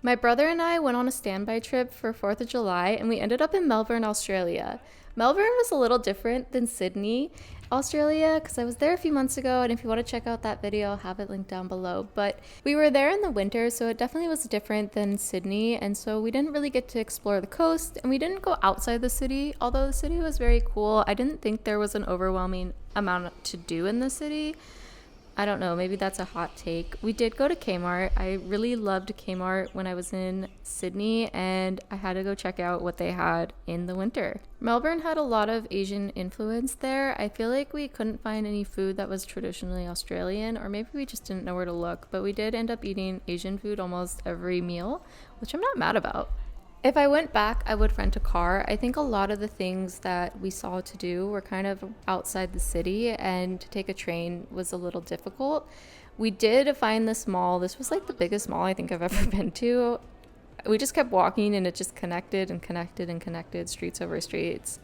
My brother and I went on a standby trip for 4th of July and we ended up in Melbourne, Australia. Melbourne was a little different than Sydney, Australia, because I was there a few months ago, and if you want to check out that video, I'll have it linked down below. But we were there in the winter, so it definitely was different than Sydney, and so we didn't really get to explore the coast, and we didn't go outside the city, although the city was very cool. I didn't think there was an overwhelming amount to do in the city. I don't know, maybe that's a hot take. We did go to Kmart. I really loved Kmart when I was in Sydney, and I had to go check out what they had in the winter. Melbourne had a lot of Asian influence there. I feel like we couldn't find any food that was traditionally Australian, or maybe we just didn't know where to look, but we did end up eating Asian food almost every meal, which I'm not mad about. If I went back, I would rent a car. I think a lot of the things that we saw to do were kind of outside the city, and to take a train was a little difficult. We did find this mall. This was like the biggest mall I think I've ever been to. We just kept walking and it just connected and connected and connected, streets over streets.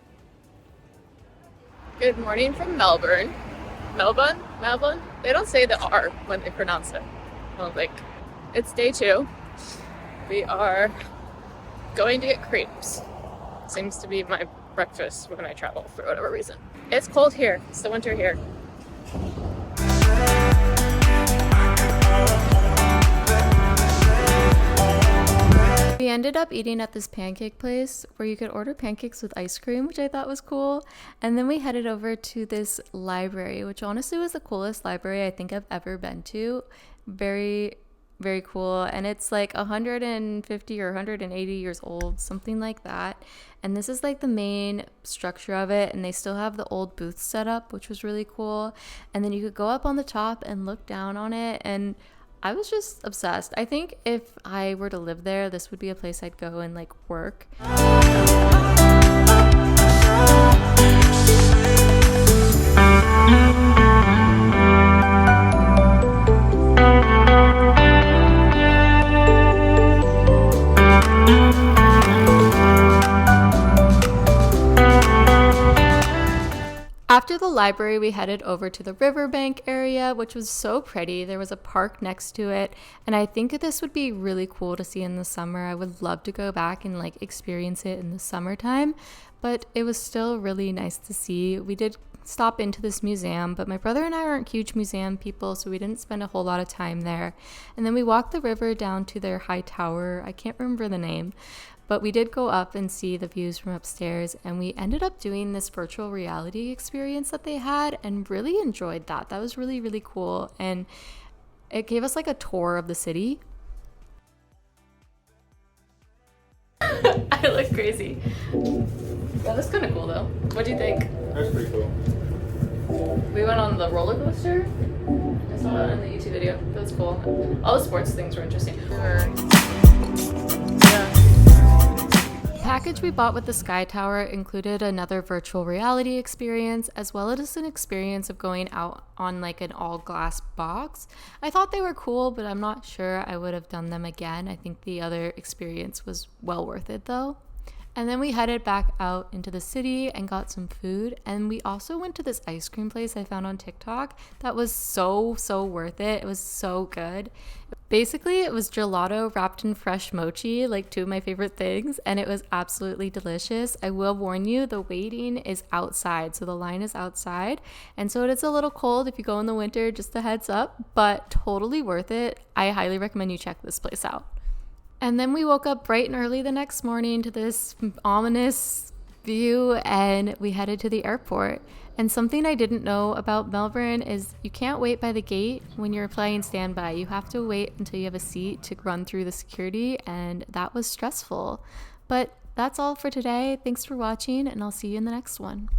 Good morning from Melbourne. Melbourne? They don't say the R when they pronounce it. I don't think. It's day 2. We are going to get crepes. Seems to be my breakfast when I travel for whatever reason. It's cold here. It's the winter here. We ended up eating at this pancake place where you could order pancakes with ice cream, which I thought was cool. And then we headed over to this library, which honestly was the coolest library I think I've ever been to. Very cool, and it's like 150 or 180 years old, something like that. And this is like the main structure of it, and they still have the old booths set up, which was really cool. And then you could go up on the top and look down on it, and I was just obsessed. I think if I were to live there, this would be a place I'd go and like work. After the library, we headed over to the riverbank area, which was so pretty. There was a park next to it, and I think this would be really cool to see in the summer. I would love to go back and like experience it in the summertime, but it was still really nice to see. We did stop into this museum, but my brother and I aren't huge museum people, so we didn't spend a whole lot of time there. And then we walked the river down to their high tower. I can't remember the name, but we did go up and see the views from upstairs, and we ended up doing this virtual reality experience that they had and really enjoyed that. That was really, really cool, and it gave us like a tour of the city. I look crazy. That was kind of cool though. What do you think? That's pretty cool. We went on the roller coaster. I saw that in the YouTube video. That was cool. All the sports things were interesting. The package we bought with the Sky Tower included another virtual reality experience, as well as an experience of going out on like an all glass box. I thought they were cool, but I'm not sure I would have done them again. I think the other experience was well worth it though. And then we headed back out into the city and got some food. And we also went to this ice cream place I found on TikTok that was so worth it. It was so good. Basically, it was gelato wrapped in fresh mochi, like 2 of my favorite things, and it was absolutely delicious. I will warn you, the waiting is outside, so the line is outside, and so it is a little cold if you go in the winter, just a heads up, but totally worth it. I highly recommend you check this place out. And then we woke up bright and early the next morning to this ominous view, and we headed to the airport. And something I didn't know about Melbourne is you can't wait by the gate when you're flying standby. You have to wait until you have a seat to run through the security, and that was stressful. But that's all for today. Thanks for watching, and I'll see you in the next one.